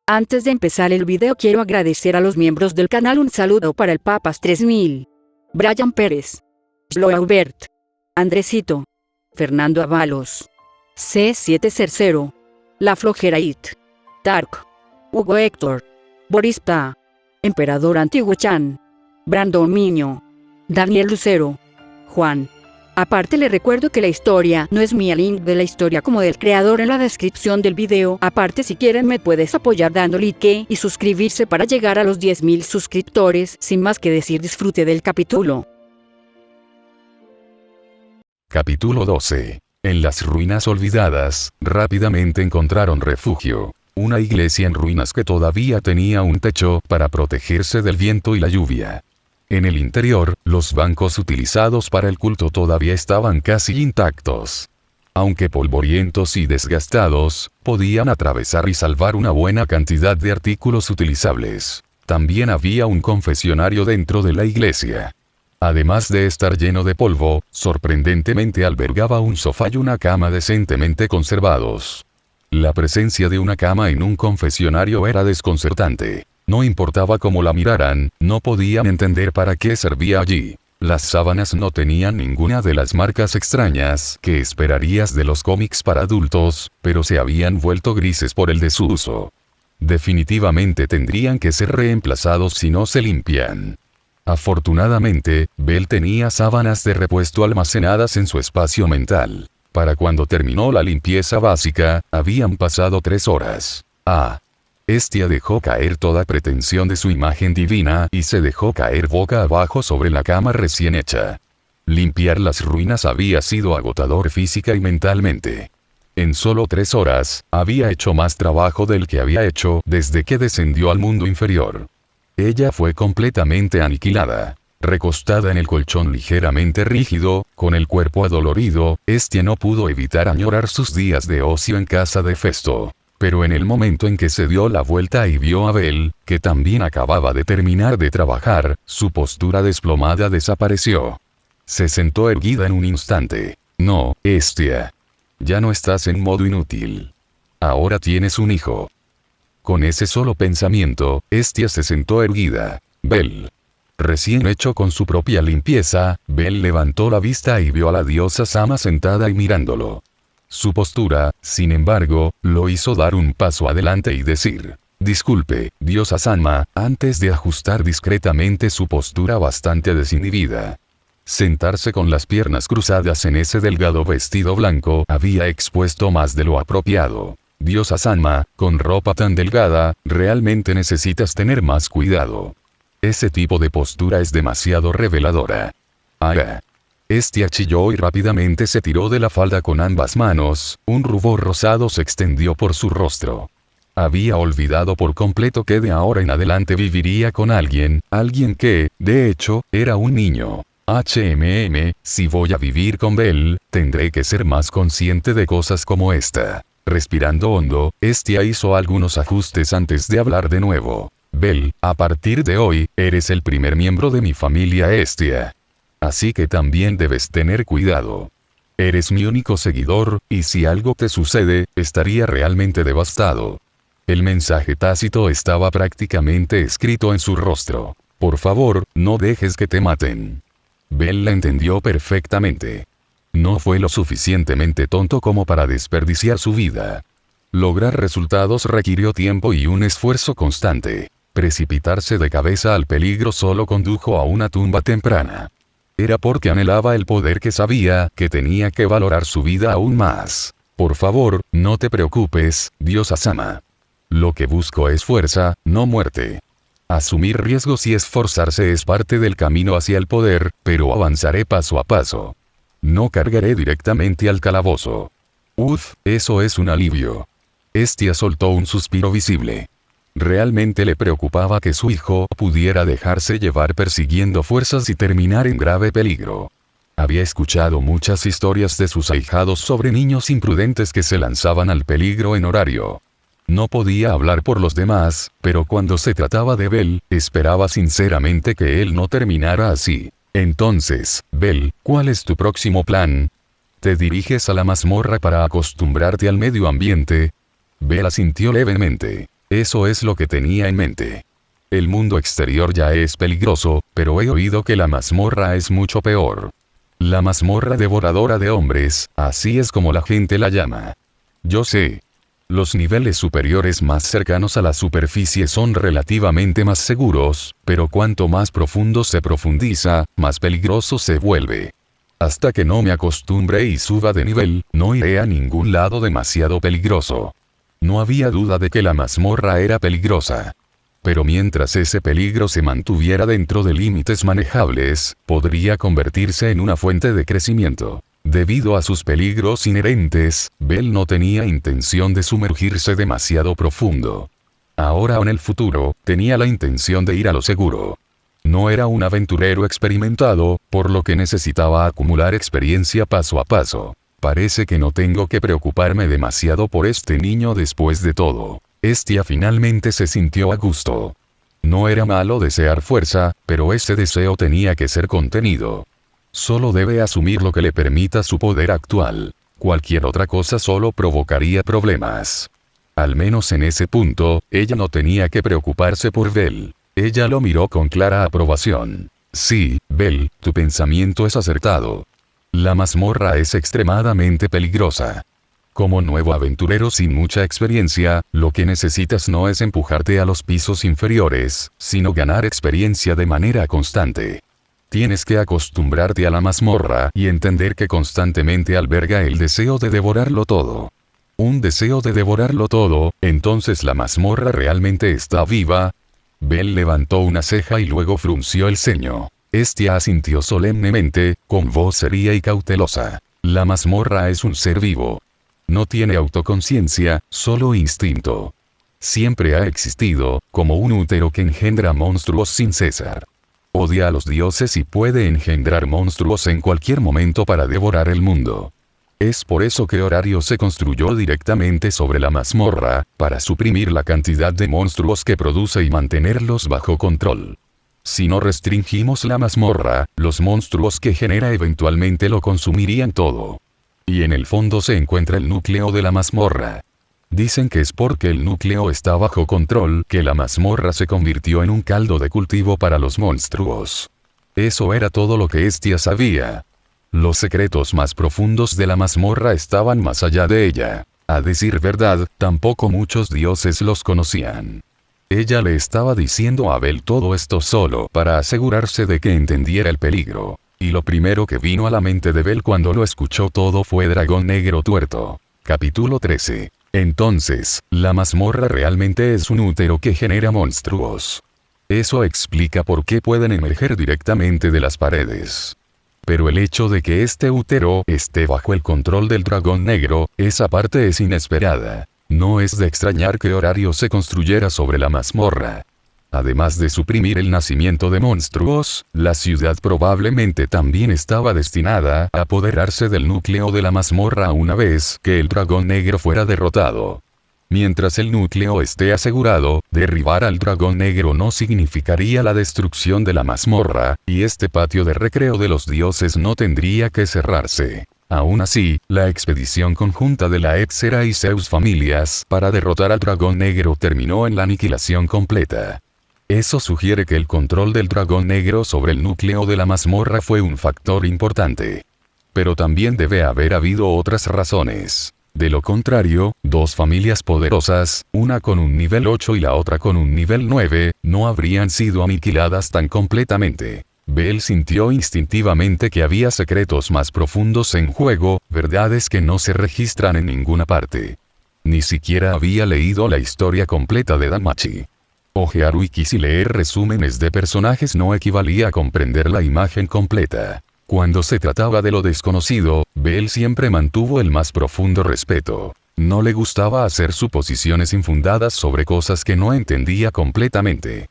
Antes de empezar el video quiero agradecer a los miembros del canal. Un saludo para el Papas 3000, Brian Pérez, Sloaubert, Andresito, Fernando Avalos, C700, La Flojera It, Tark, Hugo Héctor, Boris Pa, Emperador Antiguo Chan, Brandon Miño, Daniel Lucero, Juan. Aparte le recuerdo que la historia no es mía, link de la historia como del creador en la descripción del video. Aparte si quieren me puedes apoyar dando like y suscribirse para llegar a los 10.000 suscriptores. Sin más que decir, disfrute del capítulo. Capítulo 12. En las ruinas olvidadas, rápidamente encontraron refugio. Una iglesia en ruinas que todavía tenía un techo para protegerse del viento y la lluvia. En el interior, los bancos utilizados para el culto todavía estaban casi intactos. Aunque polvorientos y desgastados, podían atravesar y salvar una buena cantidad de artículos utilizables. También había un confesionario dentro de la iglesia. Además de estar lleno de polvo, sorprendentemente albergaba un sofá y una cama decentemente conservados. La presencia de una cama en un confesionario era desconcertante. No importaba cómo la miraran, no podían entender para qué servía allí. Las sábanas no tenían ninguna de las marcas extrañas que esperarías de los cómics para adultos, pero se habían vuelto grises por el desuso. Definitivamente tendrían que ser reemplazados si no se limpian. Afortunadamente, Bell tenía sábanas de repuesto almacenadas en su espacio mental. Para cuando terminó la limpieza básica, habían pasado 3 horas. Estia dejó caer toda pretensión de su imagen divina y se dejó caer boca abajo sobre la cama recién hecha. Limpiar las ruinas había sido agotador física y mentalmente. En solo 3 horas, había hecho más trabajo del que había hecho desde que descendió al mundo inferior. Ella fue completamente aniquilada. Recostada en el colchón ligeramente rígido, con el cuerpo adolorido, Estia no pudo evitar añorar sus días de ocio en casa de Festo. Pero en el momento en que se dio la vuelta y vio a Bell, que también acababa de terminar de trabajar, su postura desplomada desapareció. Se sentó erguida en un instante. No, Estia. Ya no estás en modo inútil. Ahora tienes un hijo. Con ese solo pensamiento, Estia se sentó erguida. Bell. Recién hecho con su propia limpieza, Bell levantó la vista y vio a la diosa Sama sentada y mirándolo. Su postura, sin embargo, lo hizo dar un paso adelante y decir: «Disculpe, diosa Sama», antes de ajustar discretamente su postura bastante desinhibida. Sentarse con las piernas cruzadas en ese delgado vestido blanco había expuesto más de lo apropiado. «Diosa Sama, con ropa tan delgada, realmente necesitas tener más cuidado. Ese tipo de postura es demasiado reveladora». Estia chilló y rápidamente se tiró de la falda con ambas manos. Un rubor rosado se extendió por su rostro. Había olvidado por completo que de ahora en adelante viviría con alguien que, de hecho, era un niño. Si voy a vivir con Bell, tendré que ser más consciente de cosas como esta. Respirando hondo, Estia hizo algunos ajustes antes de hablar de nuevo. «Bell, a partir de hoy, eres el primer miembro de mi familia Estia. Así que también debes tener cuidado. Eres mi único seguidor, y si algo te sucede, estaría realmente devastado». El mensaje tácito estaba prácticamente escrito en su rostro. «Por favor, no dejes que te maten». Bell la entendió perfectamente. No fue lo suficientemente tonto como para desperdiciar su vida. Lograr resultados requirió tiempo y un esfuerzo constante. Precipitarse de cabeza al peligro solo condujo a una tumba temprana. Era porque anhelaba el poder que sabía que tenía que valorar su vida aún más. «Por favor, no te preocupes, diosa Sama. Lo que busco es fuerza, no muerte. Asumir riesgos y esforzarse es parte del camino hacia el poder, pero avanzaré paso a paso. No cargaré directamente al calabozo». Eso es un alivio. Estia soltó un suspiro visible. Realmente le preocupaba que su hijo pudiera dejarse llevar persiguiendo fuerzas y terminar en grave peligro. Había escuchado muchas historias de sus ahijados sobre niños imprudentes que se lanzaban al peligro en horario. No podía hablar por los demás, pero cuando se trataba de Bell, esperaba sinceramente que él no terminara así. «Entonces, Bell, ¿cuál es tu próximo plan? ¿Te diriges a la mazmorra para acostumbrarte al medio ambiente?» Bell asintió levemente. Eso es lo que tenía en mente. El mundo exterior ya es peligroso, pero he oído que la mazmorra es mucho peor. La mazmorra devoradora de hombres, así es como la gente la llama. Yo sé. Los niveles superiores más cercanos a la superficie son relativamente más seguros, pero cuanto más profundo se profundiza, más peligroso se vuelve. Hasta que no me acostumbre y suba de nivel, no iré a ningún lado demasiado peligroso. No había duda de que la mazmorra era peligrosa. Pero mientras ese peligro se mantuviera dentro de límites manejables, podría convertirse en una fuente de crecimiento. Debido a sus peligros inherentes, Bell no tenía intención de sumergirse demasiado profundo. Ahora o en el futuro, tenía la intención de ir a lo seguro. No era un aventurero experimentado, por lo que necesitaba acumular experiencia paso a paso. Parece que no tengo que preocuparme demasiado por este niño después de todo. Estia finalmente se sintió a gusto. No era malo desear fuerza, pero ese deseo tenía que ser contenido. Solo debe asumir lo que le permita su poder actual. Cualquier otra cosa solo provocaría problemas. Al menos en ese punto, ella no tenía que preocuparse por Bell. Ella lo miró con clara aprobación. Sí, Bell, tu pensamiento es acertado. La mazmorra es extremadamente peligrosa. Como nuevo aventurero sin mucha experiencia, lo que necesitas no es empujarte a los pisos inferiores, sino ganar experiencia de manera constante. Tienes que acostumbrarte a la mazmorra y entender que constantemente alberga el deseo de devorarlo todo. Un deseo de devorarlo todo, entonces la mazmorra realmente está viva. Bell levantó una ceja y luego frunció el ceño. Estia asintió solemnemente, con voz seria y cautelosa. La mazmorra es un ser vivo. No tiene autoconciencia, solo instinto. Siempre ha existido, como un útero que engendra monstruos sin cesar. Odia a los dioses y puede engendrar monstruos en cualquier momento para devorar el mundo. Es por eso que Horario se construyó directamente sobre la mazmorra, para suprimir la cantidad de monstruos que produce y mantenerlos bajo control. Si no restringimos la mazmorra, los monstruos que genera eventualmente lo consumirían todo. Y en el fondo se encuentra el núcleo de la mazmorra. Dicen que es porque el núcleo está bajo control que la mazmorra se convirtió en un caldo de cultivo para los monstruos. Eso era todo lo que Estia sabía. Los secretos más profundos de la mazmorra estaban más allá de ella. A decir verdad, tampoco muchos dioses los conocían. Ella le estaba diciendo a Bell todo esto solo para asegurarse de que entendiera el peligro. Y lo primero que vino a la mente de Bell cuando lo escuchó todo fue Dragón Negro Tuerto. Capítulo 13. Entonces, la mazmorra realmente es un útero que genera monstruos. Eso explica por qué pueden emerger directamente de las paredes. Pero el hecho de que este útero esté bajo el control del dragón negro, esa parte es inesperada. No es de extrañar que Horario se construyera sobre la mazmorra. Además de suprimir el nacimiento de monstruos, la ciudad probablemente también estaba destinada a apoderarse del núcleo de la mazmorra una vez que el dragón negro fuera derrotado. Mientras el núcleo esté asegurado, derribar al dragón negro no significaría la destrucción de la mazmorra, y este patio de recreo de los dioses no tendría que cerrarse. Aún así, la expedición conjunta de la Éxera y Zeus familias para derrotar al dragón negro terminó en la aniquilación completa. Eso sugiere que el control del dragón negro sobre el núcleo de la mazmorra fue un factor importante. Pero también debe haber habido otras razones. De lo contrario, dos familias poderosas, una con un nivel 8 y la otra con un nivel 9, no habrían sido aniquiladas tan completamente. Bell sintió instintivamente que había secretos más profundos en juego, verdades que no se registran en ninguna parte. Ni siquiera había leído la historia completa de Danmachi. Ojear wikis y leer resúmenes de personajes no equivalía a comprender la imagen completa. Cuando se trataba de lo desconocido, Bell siempre mantuvo el más profundo respeto. No le gustaba hacer suposiciones infundadas sobre cosas que no entendía completamente.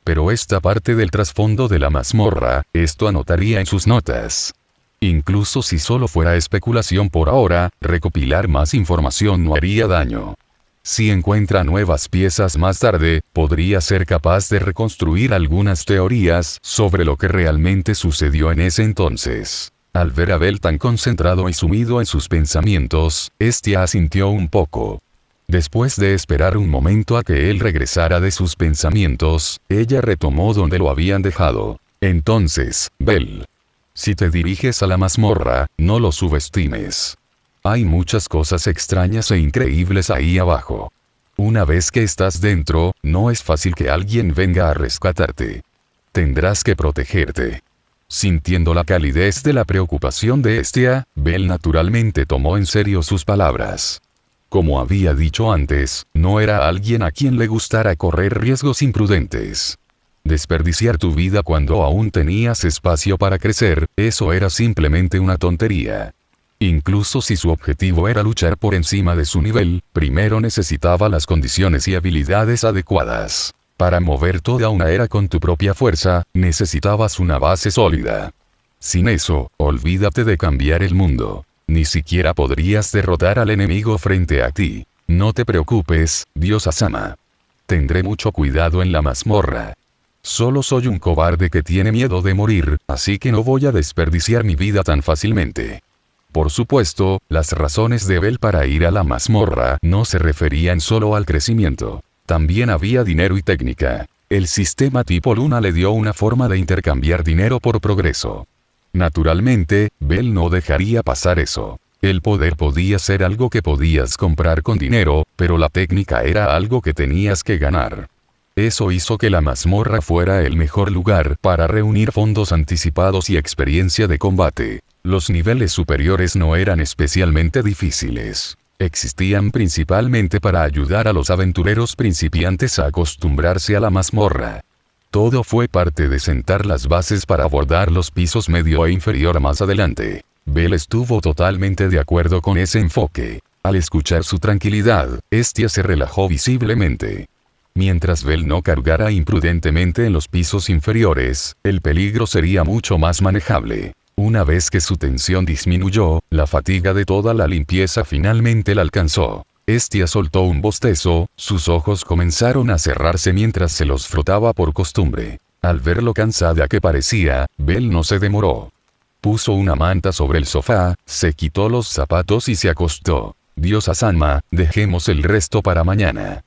Pero esta parte del trasfondo de la mazmorra, esto anotaría en sus notas. Incluso si solo fuera especulación por ahora, recopilar más información no haría daño. Si encuentra nuevas piezas más tarde, podría ser capaz de reconstruir algunas teorías sobre lo que realmente sucedió en ese entonces. Al ver a Bell tan concentrado y sumido en sus pensamientos, Estia asintió un poco. Después de esperar un momento a que él regresara de sus pensamientos, ella retomó donde lo habían dejado. Entonces, Bell, si te diriges a la mazmorra, no lo subestimes. Hay muchas cosas extrañas e increíbles ahí abajo. Una vez que estás dentro, no es fácil que alguien venga a rescatarte. Tendrás que protegerte. Sintiendo la calidez de la preocupación de Hestia, Bell naturalmente tomó en serio sus palabras. Como había dicho antes, no era alguien a quien le gustara correr riesgos imprudentes. Desperdiciar tu vida cuando aún tenías espacio para crecer, eso era simplemente una tontería. Incluso si su objetivo era luchar por encima de su nivel, primero necesitaba las condiciones y habilidades adecuadas. Para mover toda una era con tu propia fuerza, necesitabas una base sólida. Sin eso, olvídate de cambiar el mundo. Ni siquiera podrías derrotar al enemigo frente a ti. No te preocupes, diosa Sama. Tendré mucho cuidado en la mazmorra. Solo soy un cobarde que tiene miedo de morir, así que no voy a desperdiciar mi vida tan fácilmente. Por supuesto, las razones de Bell para ir a la mazmorra no se referían solo al crecimiento. También había dinero y técnica. El sistema tipo Luna le dio una forma de intercambiar dinero por progreso. Naturalmente, Bell no dejaría pasar eso. El poder podía ser algo que podías comprar con dinero, pero la técnica era algo que tenías que ganar. Eso hizo que la mazmorra fuera el mejor lugar para reunir fondos anticipados y experiencia de combate. Los niveles superiores no eran especialmente difíciles. Existían principalmente para ayudar a los aventureros principiantes a acostumbrarse a la mazmorra. Todo fue parte de sentar las bases para abordar los pisos medio e inferior más adelante. Bell estuvo totalmente de acuerdo con ese enfoque. Al escuchar su tranquilidad, Hestia se relajó visiblemente. Mientras Bell no cargara imprudentemente en los pisos inferiores, el peligro sería mucho más manejable. Una vez que su tensión disminuyó, la fatiga de toda la limpieza finalmente la alcanzó. Hestia soltó un bostezo, sus ojos comenzaron a cerrarse mientras se los frotaba por costumbre. Al ver lo cansada que parecía, Bell no se demoró. Puso una manta sobre el sofá, se quitó los zapatos y se acostó. Diosa Sanma, dejemos el resto para mañana.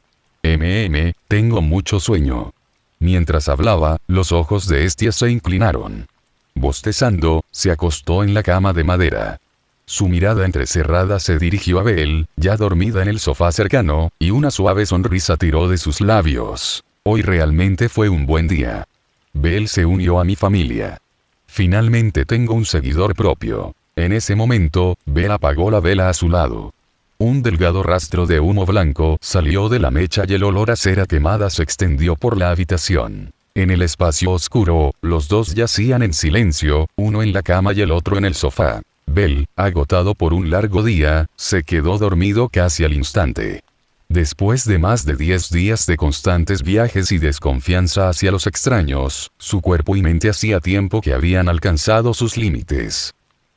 Tengo mucho sueño. Mientras hablaba, los ojos de Hestia se inclinaron. Bostezando, se acostó en la cama de madera. Su mirada entrecerrada se dirigió a Bell, ya dormida en el sofá cercano, y una suave sonrisa tiró de sus labios. Hoy realmente fue un buen día. Bell se unió a mi familia. Finalmente tengo un seguidor propio. En ese momento, Bell apagó la vela a su lado. Un delgado rastro de humo blanco salió de la mecha y el olor a cera quemada se extendió por la habitación. En el espacio oscuro, los dos yacían en silencio, uno en la cama y el otro en el sofá. Bell, agotado por un largo día, se quedó dormido casi al instante. Después de más de 10 días de constantes viajes y desconfianza hacia los extraños, su cuerpo y mente hacía tiempo que habían alcanzado sus límites.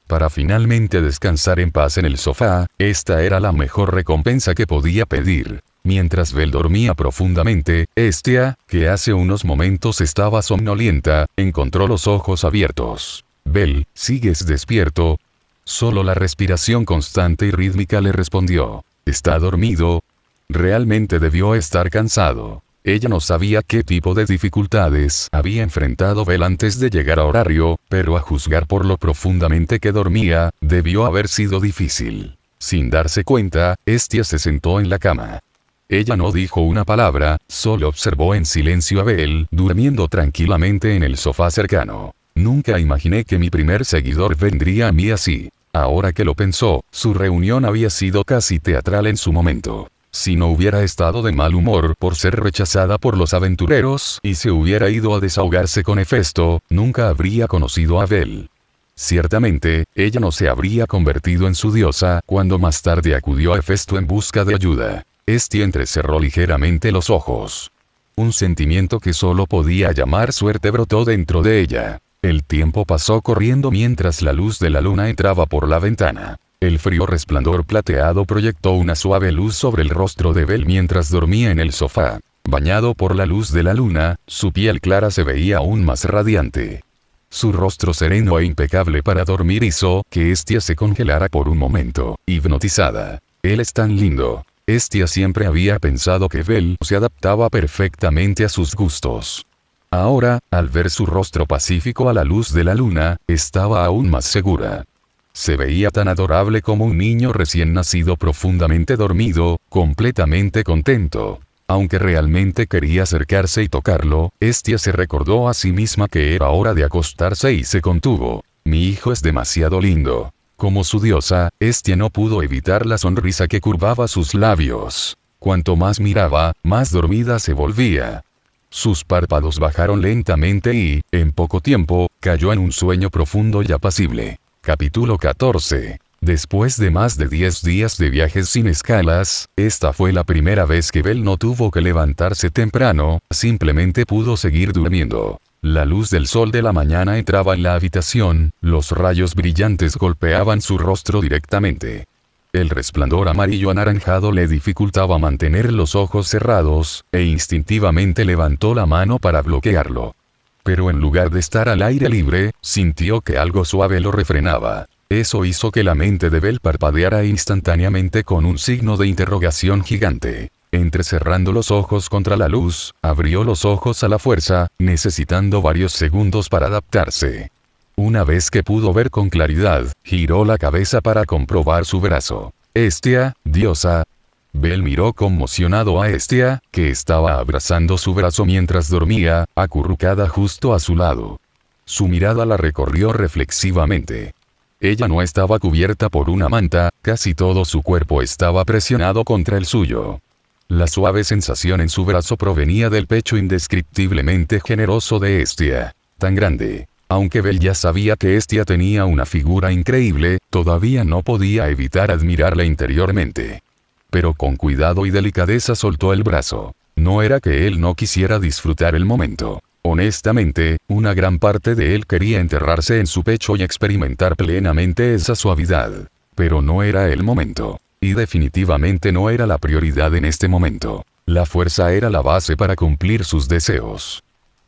Para finalmente descansar en paz en el sofá, esta era la mejor recompensa que podía pedir. Mientras Bell dormía profundamente, Hestia, que hace unos momentos estaba somnolienta, encontró los ojos abiertos. Bell, ¿sigues despierto? Solo la respiración constante y rítmica le respondió. ¿Está dormido? Realmente debió estar cansado. Ella no sabía qué tipo de dificultades había enfrentado Bell antes de llegar a horario, pero a juzgar por lo profundamente que dormía, debió haber sido difícil. Sin darse cuenta, Hestia se sentó en la cama. Ella no dijo una palabra, solo observó en silencio a Bell, durmiendo tranquilamente en el sofá cercano. Nunca imaginé que mi primer seguidor vendría a mí así. Ahora que lo pensó, su reunión había sido casi teatral en su momento. Si no hubiera estado de mal humor por ser rechazada por los aventureros y se hubiera ido a desahogarse con Hefesto, nunca habría conocido a Bell. Ciertamente, ella no se habría convertido en su diosa cuando más tarde acudió a Hefesto en busca de ayuda. Hestia entrecerró ligeramente los ojos. Un sentimiento que solo podía llamar suerte brotó dentro de ella. El tiempo pasó corriendo mientras la luz de la luna entraba por la ventana. El frío resplandor plateado proyectó una suave luz sobre el rostro de Bell mientras dormía en el sofá. Bañado por la luz de la luna, su piel clara se veía aún más radiante. Su rostro sereno e impecable para dormir hizo que Hestia se congelara por un momento, hipnotizada. Él es tan lindo. Estia siempre había pensado que Bel se adaptaba perfectamente a sus gustos. Ahora, al ver su rostro pacífico a la luz de la luna, estaba aún más segura. Se veía tan adorable como un niño recién nacido profundamente dormido, completamente contento. Aunque realmente quería acercarse y tocarlo, Estia se recordó a sí misma que era hora de acostarse y se contuvo. Mi hijo es demasiado lindo. Como su diosa, Estia no pudo evitar la sonrisa que curvaba sus labios. Cuanto más miraba, más dormida se volvía. Sus párpados bajaron lentamente y, en poco tiempo, cayó en un sueño profundo y apacible. Capítulo 14. Después de más de 10 días de viajes sin escalas, esta fue la primera vez que Bel no tuvo que levantarse temprano, simplemente pudo seguir durmiendo. La luz del sol de la mañana entraba en la habitación, los rayos brillantes golpeaban su rostro directamente. El resplandor amarillo anaranjado le dificultaba mantener los ojos cerrados, e instintivamente levantó la mano para bloquearlo. Pero en lugar de estar al aire libre, sintió que algo suave lo refrenaba. Eso hizo que la mente de Bel parpadeara instantáneamente con un signo de interrogación gigante. Entrecerrando los ojos contra la luz, abrió los ojos a la fuerza, necesitando varios segundos para adaptarse. Una vez que pudo ver con claridad, giró la cabeza para comprobar su brazo. Estia, diosa. Bel miró conmocionado a Estia, que estaba abrazando su brazo mientras dormía, acurrucada justo a su lado. Su mirada la recorrió reflexivamente. Ella no estaba cubierta por una manta, casi todo su cuerpo estaba presionado contra el suyo. La suave sensación en su brazo provenía del pecho indescriptiblemente generoso de Estia. Tan grande. Aunque Bel ya sabía que Estia tenía una figura increíble, todavía no podía evitar admirarla interiormente. Pero con cuidado y delicadeza soltó el brazo. No era que él no quisiera disfrutar el momento. Honestamente, una gran parte de él quería enterrarse en su pecho y experimentar plenamente esa suavidad. Pero no era el momento. Y definitivamente no era la prioridad en este momento. La fuerza era la base para cumplir sus deseos.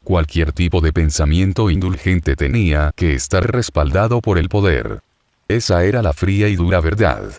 Cualquier tipo de pensamiento indulgente tenía que estar respaldado por el poder. Esa era la fría y dura verdad.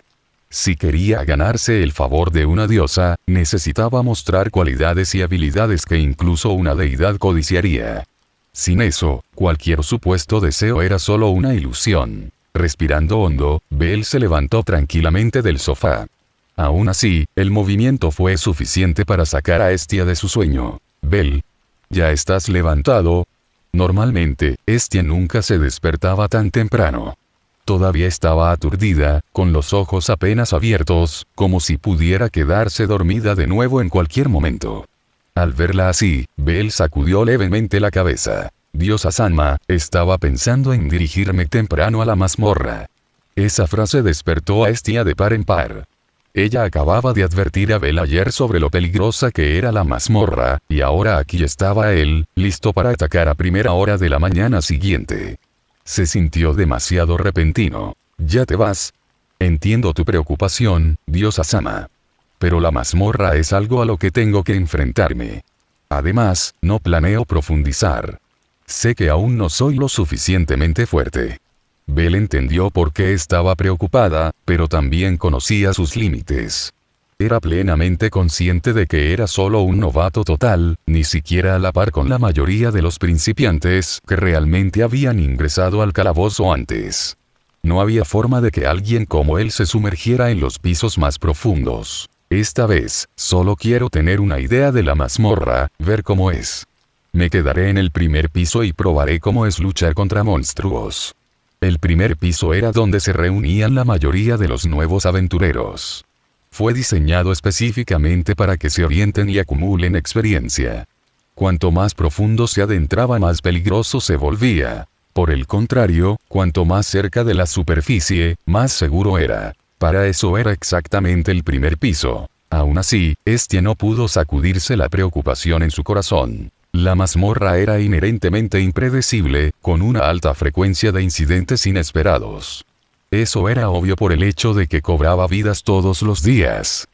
Si quería ganarse el favor de una diosa, necesitaba mostrar cualidades y habilidades que incluso una deidad codiciaría. Sin eso, cualquier supuesto deseo era solo una ilusión. Respirando hondo, Bel se levantó tranquilamente del sofá. Aún así, el movimiento fue suficiente para sacar a Estia de su sueño. Bel, ¿ya estás levantado? Normalmente, Estia nunca se despertaba tan temprano. Todavía estaba aturdida, con los ojos apenas abiertos, como si pudiera quedarse dormida de nuevo en cualquier momento. Al verla así, Bel sacudió levemente la cabeza. Diosa Sanma, estaba pensando en dirigirme temprano a la mazmorra. Esa frase despertó a Estia de par en par. Ella acababa de advertir a Bel ayer sobre lo peligrosa que era la mazmorra, y ahora aquí estaba él, listo para atacar a primera hora de la mañana siguiente. Se sintió demasiado repentino. ¿Ya te vas? Entiendo tu preocupación, diosa Sama. Pero la mazmorra es algo a lo que tengo que enfrentarme. Además, no planeo profundizar. Sé que aún no soy lo suficientemente fuerte. Bel entendió por qué estaba preocupada, pero también conocía sus límites. Era plenamente consciente de que era solo un novato total, ni siquiera a la par con la mayoría de los principiantes que realmente habían ingresado al calabozo antes. No había forma de que alguien como él se sumergiera en los pisos más profundos. Esta vez, solo quiero tener una idea de la mazmorra, ver cómo es. Me quedaré en el primer piso y probaré cómo es luchar contra monstruos. El primer piso era donde se reunían la mayoría de los nuevos aventureros. Fue diseñado específicamente para que se orienten y acumulen experiencia. Cuanto más profundo se adentraba, más peligroso se volvía. Por el contrario, cuanto más cerca de la superficie, más seguro era. Para eso era exactamente el primer piso. Aún así, Estia no pudo sacudirse la preocupación en su corazón. La mazmorra era inherentemente impredecible, con una alta frecuencia de incidentes inesperados. Eso era obvio por el hecho de que cobraba vidas todos los días.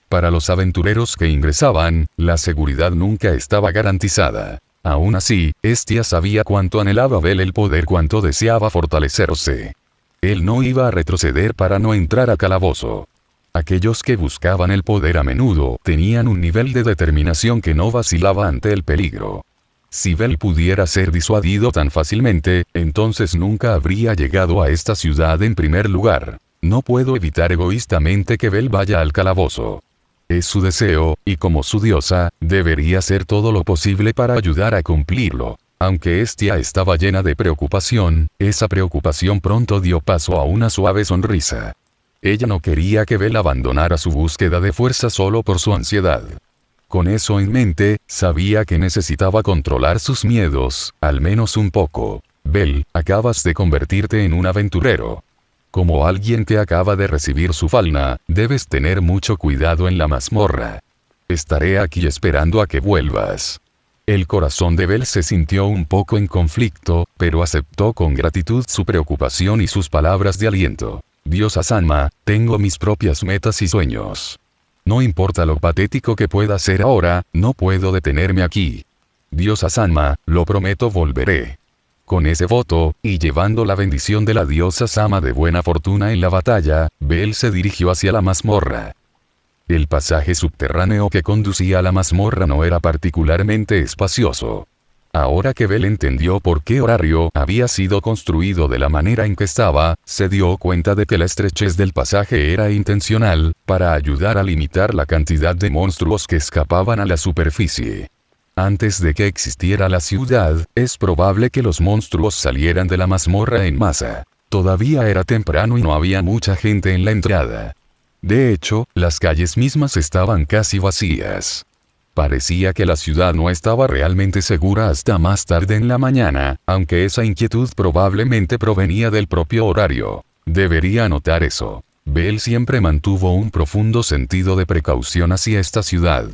Para los aventureros que ingresaban, la seguridad nunca estaba garantizada. Aún así, Estia sabía cuánto anhelaba Bel el poder, cuánto deseaba fortalecerse. Él no iba a retroceder para no entrar a calabozo. Aquellos que buscaban el poder a menudo tenían un nivel de determinación que no vacilaba ante el peligro. Si Bel pudiera ser disuadido tan fácilmente, entonces nunca habría llegado a esta ciudad en primer lugar. No puedo evitar egoístamente que Bel vaya al calabozo. Es su deseo, y como su diosa, debería hacer todo lo posible para ayudar a cumplirlo. Aunque Estia estaba llena de preocupación, esa preocupación pronto dio paso a una suave sonrisa. Ella no quería que Bel abandonara su búsqueda de fuerza solo por su ansiedad. Con eso en mente, sabía que necesitaba controlar sus miedos, al menos un poco. Bel, acabas de convertirte en un aventurero. Como alguien que acaba de recibir su falna, debes tener mucho cuidado en la mazmorra. Estaré aquí esperando a que vuelvas. El corazón de Bel se sintió un poco en conflicto, pero aceptó con gratitud su preocupación y sus palabras de aliento. Diosa Sanma, tengo mis propias metas y sueños. No importa lo patético que pueda ser ahora, no puedo detenerme aquí. Diosa Sanma, lo prometo, volveré. Con ese voto, y llevando la bendición de la diosa Sama de buena fortuna en la batalla, Bel se dirigió hacia la mazmorra. El pasaje subterráneo que conducía a la mazmorra no era particularmente espacioso. Ahora que Bel entendió por qué Horario había sido construido de la manera en que estaba, se dio cuenta de que la estrechez del pasaje era intencional, para ayudar a limitar la cantidad de monstruos que escapaban a la superficie. Antes de que existiera la ciudad, es probable que los monstruos salieran de la mazmorra en masa. Todavía era temprano y no había mucha gente en la entrada. De hecho, las calles mismas estaban casi vacías. Parecía que la ciudad no estaba realmente segura hasta más tarde en la mañana, aunque esa inquietud probablemente provenía del propio Horario. Debería notar eso. Bel siempre mantuvo un profundo sentido de precaución hacia esta ciudad.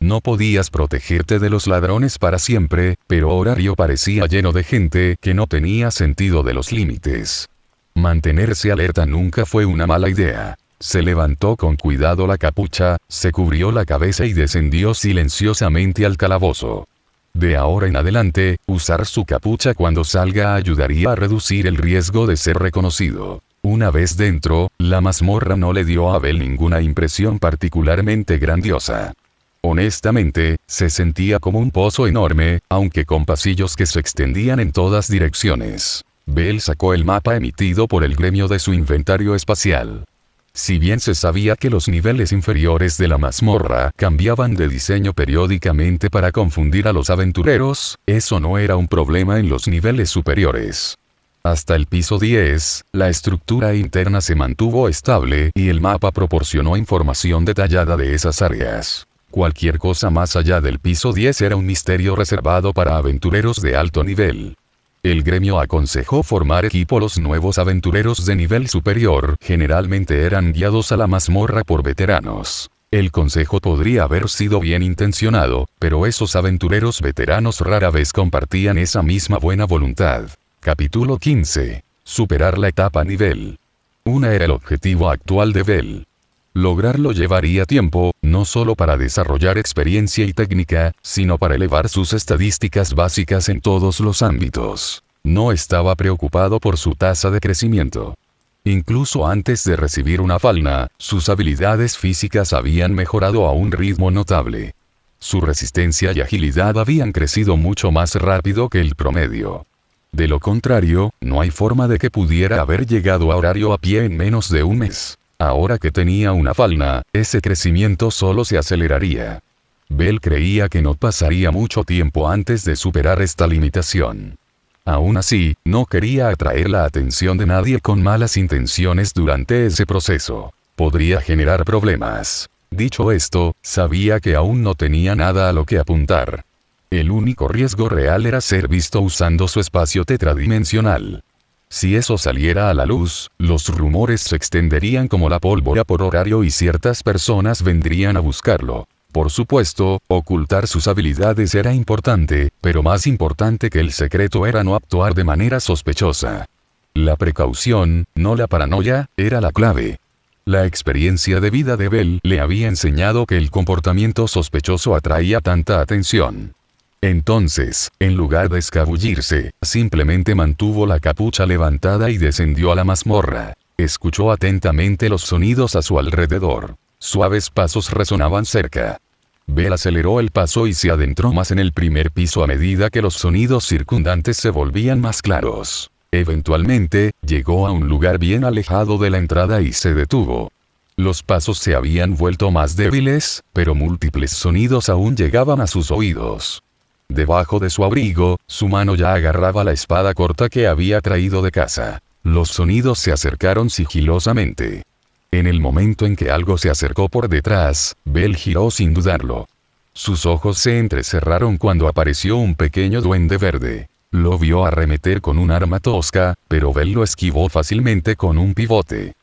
No podías protegerte de los ladrones para siempre, pero Horario parecía lleno de gente que no tenía sentido de los límites. Mantenerse alerta nunca fue una mala idea. Se levantó con cuidado la capucha, se cubrió la cabeza y descendió silenciosamente al calabozo. De ahora en adelante, usar su capucha cuando salga ayudaría a reducir el riesgo de ser reconocido. Una vez dentro, la mazmorra no le dio a Bel ninguna impresión particularmente grandiosa. Honestamente, se sentía como un pozo enorme, aunque con pasillos que se extendían en todas direcciones. Bel sacó el mapa emitido por el gremio de su inventario espacial. Si bien se sabía que los niveles inferiores de la mazmorra cambiaban de diseño periódicamente para confundir a los aventureros, eso no era un problema en los niveles superiores. Hasta el piso 10, la estructura interna se mantuvo estable y el mapa proporcionó información detallada de esas áreas. Cualquier cosa más allá del piso 10 era un misterio reservado para aventureros de alto nivel. El gremio aconsejó formar equipo. Los nuevos aventureros de nivel superior generalmente eran guiados a la mazmorra por veteranos. El consejo podría haber sido bien intencionado, pero esos aventureros veteranos rara vez compartían esa misma buena voluntad. Capítulo 15. Superar la etapa nivel. Una era el objetivo actual de Bel. Lograrlo llevaría tiempo, no solo para desarrollar experiencia y técnica, sino para elevar sus estadísticas básicas en todos los ámbitos. No estaba preocupado por su tasa de crecimiento. Incluso antes de recibir una falna, sus habilidades físicas habían mejorado a un ritmo notable. Su resistencia y agilidad habían crecido mucho más rápido que el promedio. De lo contrario, no hay forma de que pudiera haber llegado a Horario a pie en menos de un mes. Ahora que tenía una falna, ese crecimiento solo se aceleraría. Bel creía que no pasaría mucho tiempo antes de superar esta limitación. Aún así, no quería atraer la atención de nadie con malas intenciones durante ese proceso. Podría generar problemas. Dicho esto, sabía que aún no tenía nada a lo que apuntar. El único riesgo real era ser visto usando su espacio tetradimensional. Si eso saliera a la luz, los rumores se extenderían como la pólvora por Horario y ciertas personas vendrían a buscarlo. Por supuesto, ocultar sus habilidades era importante, pero más importante que el secreto era no actuar de manera sospechosa. La precaución, no la paranoia, era la clave. La experiencia de vida de Bel le había enseñado que el comportamiento sospechoso atraía tanta atención. Entonces, en lugar de escabullirse, simplemente mantuvo la capucha levantada y descendió a la mazmorra. Escuchó atentamente los sonidos a su alrededor. Suaves pasos resonaban cerca. Bell aceleró el paso y se adentró más en el primer piso a medida que los sonidos circundantes se volvían más claros. Eventualmente, llegó a un lugar bien alejado de la entrada y se detuvo. Los pasos se habían vuelto más débiles, pero múltiples sonidos aún llegaban a sus oídos. Debajo de su abrigo, su mano ya agarraba la espada corta que había traído de casa. Los sonidos se acercaron sigilosamente. En el momento en que algo se acercó por detrás, Bell giró sin dudarlo. Sus ojos se entrecerraron cuando apareció un pequeño duende verde. Lo vio arremeter con un arma tosca, pero Bell lo esquivó fácilmente con un pivote.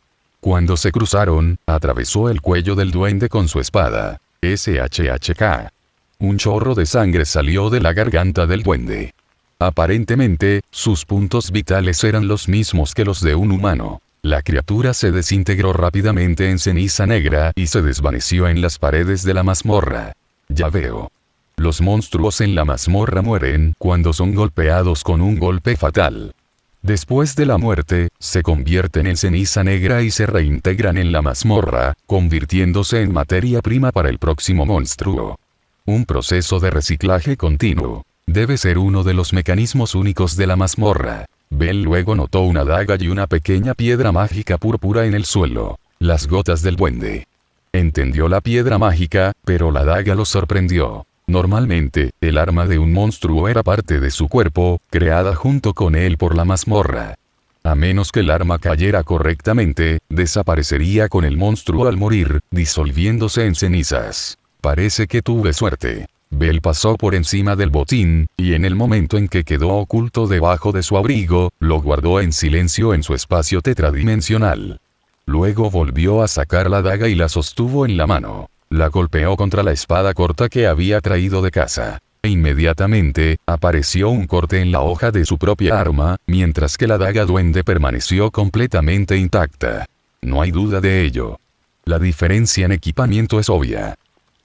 Cuando se cruzaron, atravesó el cuello del duende con su espada. SHHK. Un chorro de sangre salió de la garganta del duende. Aparentemente, sus puntos vitales eran los mismos que los de un humano. La criatura se desintegró rápidamente en ceniza negra y se desvaneció en las paredes de la mazmorra. Ya veo. Los monstruos en la mazmorra mueren cuando son golpeados con un golpe fatal. Después de la muerte, se convierten en ceniza negra y se reintegran en la mazmorra, convirtiéndose en materia prima para el próximo monstruo. Un proceso de reciclaje continuo. Debe ser uno de los mecanismos únicos de la mazmorra. Bell luego notó una daga y una pequeña piedra mágica púrpura en el suelo. Las gotas del duende. Entendió la piedra mágica, pero la daga lo sorprendió. Normalmente, el arma de un monstruo era parte de su cuerpo, creada junto con él por la mazmorra. A menos que el arma cayera correctamente, desaparecería con el monstruo al morir, disolviéndose en cenizas. Parece que tuve suerte. Bell pasó por encima del botín, y en el momento en que quedó oculto debajo de su abrigo, lo guardó en silencio en su espacio tetradimensional. Luego volvió a sacar la daga y la sostuvo en la mano. La golpeó contra la espada corta que había traído de casa. E inmediatamente, apareció un corte en la hoja de su propia arma, mientras que la daga duende permaneció completamente intacta. No hay duda de ello. La diferencia en equipamiento es obvia.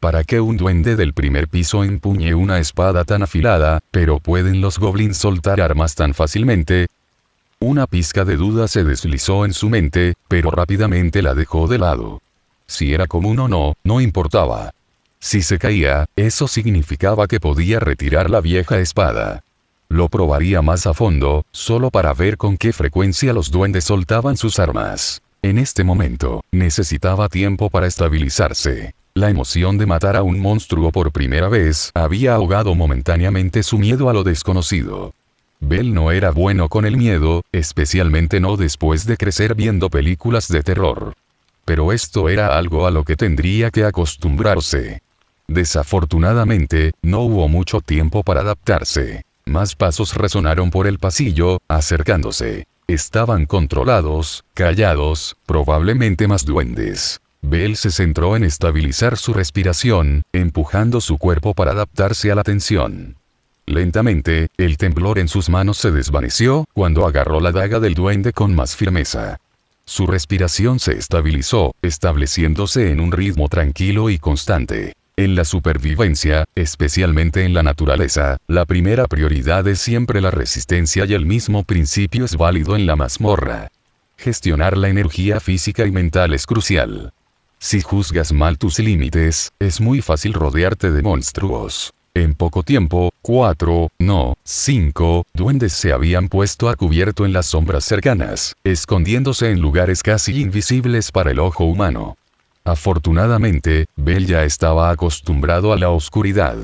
¿Para qué un duende del primer piso empuñe una espada tan afilada, pero pueden los goblins soltar armas tan fácilmente? Una pizca de duda se deslizó en su mente, pero rápidamente la dejó de lado. Si era común o no, no importaba. Si se caía, eso significaba que podía retirar la vieja espada. Lo probaría más a fondo, solo para ver con qué frecuencia los duendes soltaban sus armas. En este momento, necesitaba tiempo para estabilizarse. La emoción de matar a un monstruo por primera vez había ahogado momentáneamente su miedo a lo desconocido. Bell no era bueno con el miedo, especialmente no después de crecer viendo películas de terror. Pero esto era algo a lo que tendría que acostumbrarse. Desafortunadamente, no hubo mucho tiempo para adaptarse. Más pasos resonaron por el pasillo, acercándose. Estaban controlados, callados, probablemente más duendes. Bell se centró en estabilizar su respiración, empujando su cuerpo para adaptarse a la tensión. Lentamente, el temblor en sus manos se desvaneció cuando agarró la daga del duende con más firmeza. Su respiración se estabilizó, estableciéndose en un ritmo tranquilo y constante. En la supervivencia, especialmente en la naturaleza, la primera prioridad es siempre la resistencia y el mismo principio es válido en la mazmorra. Gestionar la energía física y mental es crucial. Si juzgas mal tus límites, es muy fácil rodearte de monstruos. En poco tiempo, 5 duendes se habían puesto a cubierto en las sombras cercanas, escondiéndose en lugares casi invisibles para el ojo humano. Afortunadamente, Bell ya estaba acostumbrado a la oscuridad.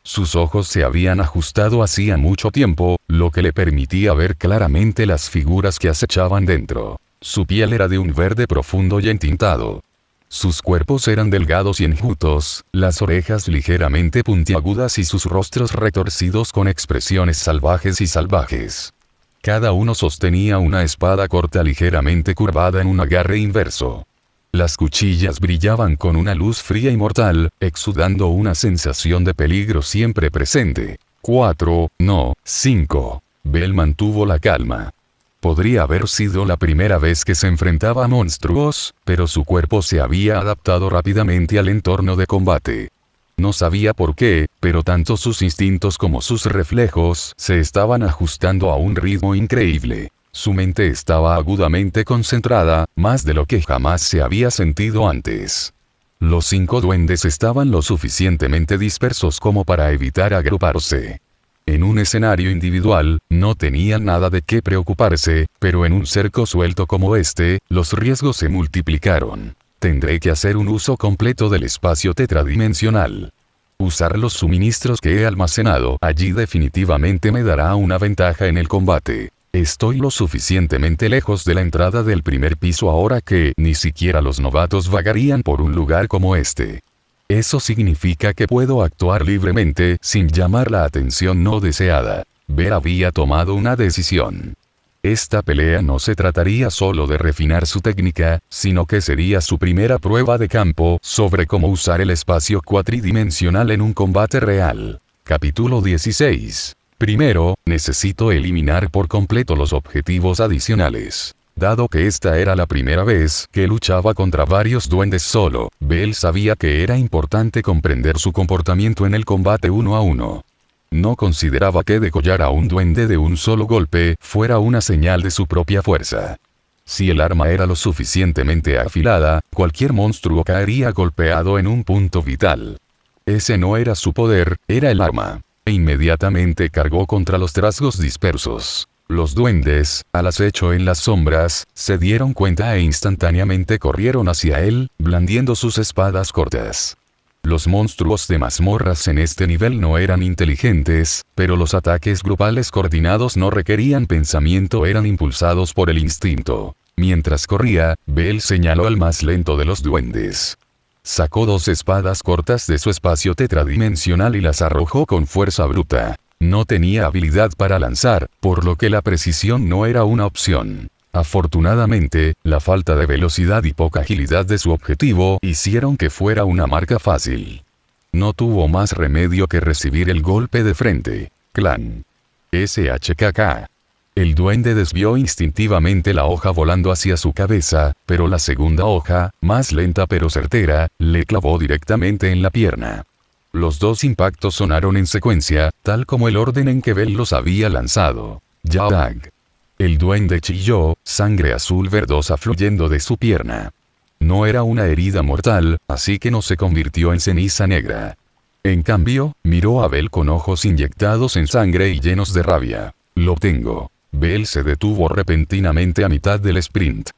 Sus ojos se habían ajustado hacía mucho tiempo, lo que le permitía ver claramente las figuras que acechaban dentro. Su piel era de un verde profundo y entintado. Sus cuerpos eran delgados y enjutos, las orejas ligeramente puntiagudas y sus rostros retorcidos con expresiones salvajes. Cada uno sostenía una espada corta ligeramente curvada en un agarre inverso. Las cuchillas brillaban con una luz fría y mortal, exudando una sensación de peligro siempre presente. 5. Bell mantuvo la calma. Podría haber sido la primera vez que se enfrentaba a monstruos, pero su cuerpo se había adaptado rápidamente al entorno de combate. No sabía por qué, pero tanto sus instintos como sus reflejos se estaban ajustando a un ritmo increíble. Su mente estaba agudamente concentrada, más de lo que jamás se había sentido antes. Los 5 duendes estaban lo suficientemente dispersos como para evitar agruparse. En un escenario individual, no tenían nada de qué preocuparse, pero en un cerco suelto como este, los riesgos se multiplicaron. Tendré que hacer un uso completo del espacio tetradimensional. Usar los suministros que he almacenado allí definitivamente me dará una ventaja en el combate. Estoy lo suficientemente lejos de la entrada del primer piso ahora que ni siquiera los novatos vagarían por un lugar como este. Eso significa que puedo actuar libremente sin llamar la atención no deseada. Ver había tomado una decisión. Esta pelea no se trataría solo de refinar su técnica, sino que sería su primera prueba de campo sobre cómo usar el espacio cuatridimensional en un combate real. Capítulo 16. Primero, necesito eliminar por completo los objetivos adicionales. Dado que esta era la primera vez que luchaba contra varios duendes solo, Bell sabía que era importante comprender su comportamiento en el combate uno a uno. No consideraba que degollar a un duende de un solo golpe fuera una señal de su propia fuerza. Si el arma era lo suficientemente afilada, cualquier monstruo caería golpeado en un punto vital. Ese no era su poder, era el arma. E inmediatamente cargó contra los trasgos dispersos. Los duendes, al acecho en las sombras, se dieron cuenta e instantáneamente corrieron hacia él, blandiendo sus espadas cortas. Los monstruos de mazmorras en este nivel no eran inteligentes, pero los ataques grupales coordinados no requerían pensamiento, eran impulsados por el instinto. Mientras corría, Bell señaló al más lento de los duendes. Sacó 2 espadas cortas de su espacio tetradimensional y las arrojó con fuerza bruta. No tenía habilidad para lanzar, por lo que la precisión no era una opción. Afortunadamente, la falta de velocidad y poca agilidad de su objetivo hicieron que fuera una marca fácil. No tuvo más remedio que recibir el golpe de frente. Clan. SHKK. El duende desvió instintivamente la hoja volando hacia su cabeza, pero la segunda hoja, más lenta pero certera, le clavó directamente en la pierna. Los 2 impactos sonaron en secuencia, tal como el orden en que Bell los había lanzado. ¡Yaag! El duende chilló, sangre azul verdosa fluyendo de su pierna. No era una herida mortal, así que no se convirtió en ceniza negra. En cambio, miró a Bell con ojos inyectados en sangre y llenos de rabia. «Lo tengo». Bell se detuvo repentinamente a mitad del sprint.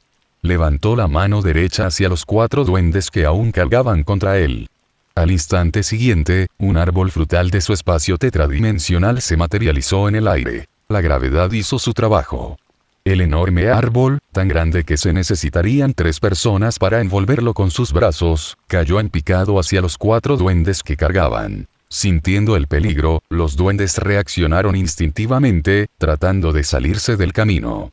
Levantó la mano derecha hacia los 4 duendes que aún cargaban contra él. Al instante siguiente, un árbol frutal de su espacio tetradimensional se materializó en el aire. La gravedad hizo su trabajo. El enorme árbol, tan grande que se necesitarían 3 personas para envolverlo con sus brazos, cayó en picado hacia los 4 duendes que cargaban. Sintiendo el peligro, los duendes reaccionaron instintivamente, tratando de salirse del camino.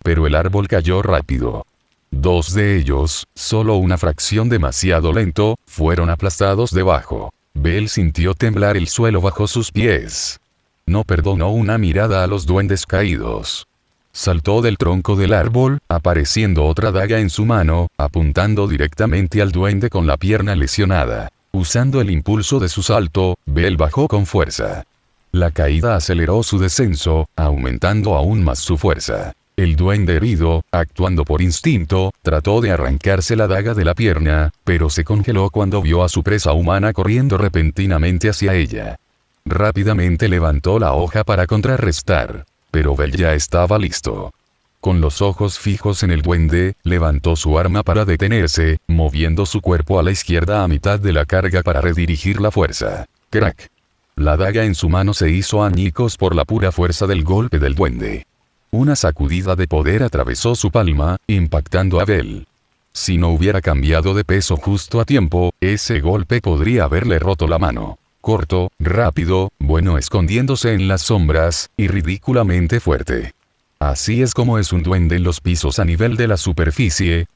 Pero el árbol cayó rápido. 2 de ellos, solo una fracción demasiado lento, fueron aplastados debajo. Bell sintió temblar el suelo bajo sus pies. No perdonó una mirada a los duendes caídos. Saltó del tronco del árbol, apareciendo otra daga en su mano, apuntando directamente al duende con la pierna lesionada. Usando el impulso de su salto, Bell bajó con fuerza. La caída aceleró su descenso, aumentando aún más su fuerza. El duende herido, actuando por instinto, trató de arrancarse la daga de la pierna, pero se congeló cuando vio a su presa humana corriendo repentinamente hacia ella. Rápidamente levantó la hoja para contrarrestar. Pero Bell ya estaba listo. Con los ojos fijos en el duende, levantó su arma para detenerse, moviendo su cuerpo a la izquierda a mitad de la carga para redirigir la fuerza. ¡Crack! La daga en su mano se hizo añicos por la pura fuerza del golpe del duende. Una sacudida de poder atravesó su palma, impactando a Bell. Si no hubiera cambiado de peso justo a tiempo, ese golpe podría haberle roto la mano. Corto, rápido, bueno escondiéndose en las sombras, y ridículamente fuerte. Así es como es un duende en los pisos a nivel de la superficie.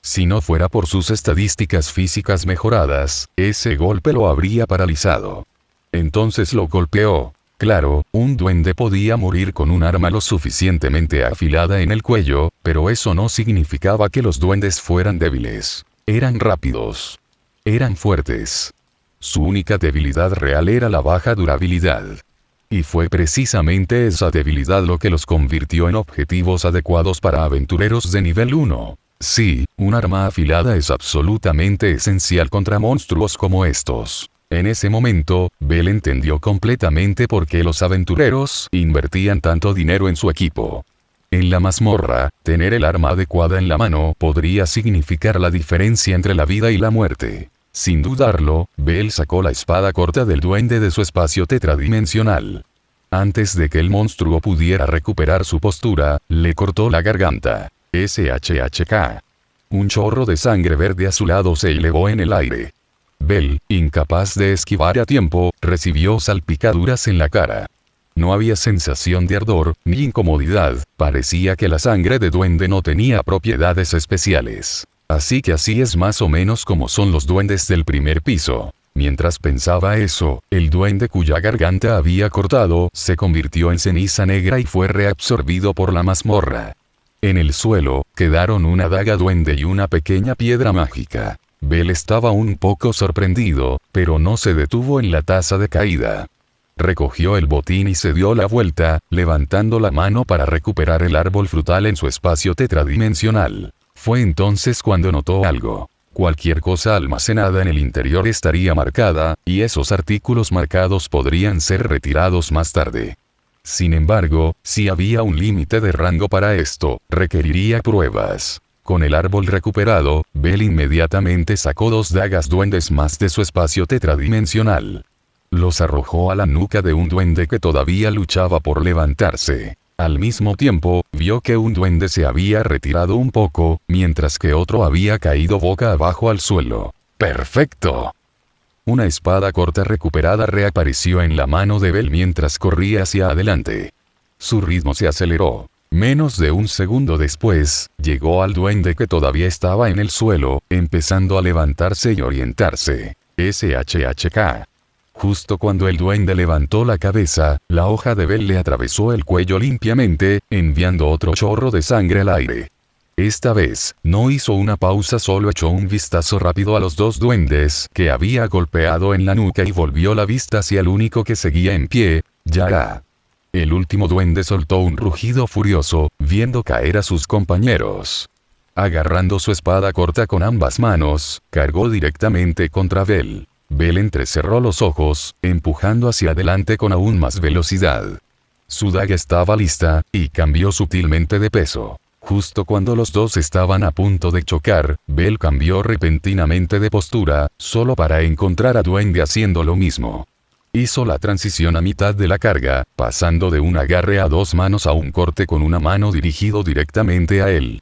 Si no fuera por sus estadísticas físicas mejoradas, ese golpe lo habría paralizado. Entonces lo golpeó. Claro, un duende podía morir con un arma lo suficientemente afilada en el cuello, pero eso no significaba que los duendes fueran débiles. Eran rápidos. Eran fuertes. Su única debilidad real era la baja durabilidad. Y fue precisamente esa debilidad lo que los convirtió en objetivos adecuados para aventureros de nivel 1. Sí, un arma afilada es absolutamente esencial contra monstruos como estos. En ese momento, Bell entendió completamente por qué los aventureros invertían tanto dinero en su equipo. En la mazmorra, tener el arma adecuada en la mano podría significar la diferencia entre la vida y la muerte. Sin dudarlo, Bell sacó la espada corta del duende de su espacio tetradimensional. Antes de que el monstruo pudiera recuperar su postura, le cortó la garganta. SHHK. Un chorro de sangre verde azulado se elevó en el aire. Bell, incapaz de esquivar a tiempo, recibió salpicaduras en la cara. No había sensación de ardor, ni incomodidad, parecía que la sangre de duende no tenía propiedades especiales. Así que así es más o menos como son los duendes del primer piso. Mientras pensaba eso, el duende cuya garganta había cortado, se convirtió en ceniza negra y fue reabsorbido por la mazmorra. En el suelo, quedaron una daga duende y una pequeña piedra mágica. Bell estaba un poco sorprendido, pero no se detuvo en la taza de caída. Recogió el botín y se dio la vuelta, levantando la mano para recuperar el árbol frutal en su espacio tetradimensional. Fue entonces cuando notó algo. Cualquier cosa almacenada en el interior estaría marcada, y esos artículos marcados podrían ser retirados más tarde. Sin embargo, si había un límite de rango para esto, requeriría pruebas. Con el árbol recuperado, Bell inmediatamente sacó 2 dagas duendes más de su espacio tetradimensional. Los arrojó a la nuca de un duende que todavía luchaba por levantarse. Al mismo tiempo, vio que un duende se había retirado un poco, mientras que otro había caído boca abajo al suelo. ¡Perfecto! Una espada corta recuperada reapareció en la mano de Bell mientras corría hacia adelante. Su ritmo se aceleró. Menos de un segundo después, llegó al duende que todavía estaba en el suelo, empezando a levantarse y orientarse. SHHK. Justo cuando el duende levantó la cabeza, la hoja de Bell le atravesó el cuello limpiamente, enviando otro chorro de sangre al aire. Esta vez, no hizo una pausa, solo echó un vistazo rápido a los 2 duendes que había golpeado en la nuca y volvió la vista hacia el único que seguía en pie, Yara. El último duende soltó un rugido furioso, viendo caer a sus compañeros. Agarrando su espada corta con ambas manos, cargó directamente contra Bell. Bell entrecerró los ojos, empujando hacia adelante con aún más velocidad. Su daga estaba lista, y cambió sutilmente de peso. Justo cuando los dos estaban a punto de chocar, Bell cambió repentinamente de postura, solo para encontrar a Duende haciendo lo mismo. Hizo la transición a mitad de la carga, pasando de un agarre a 2 manos a un corte con una mano dirigido directamente a él.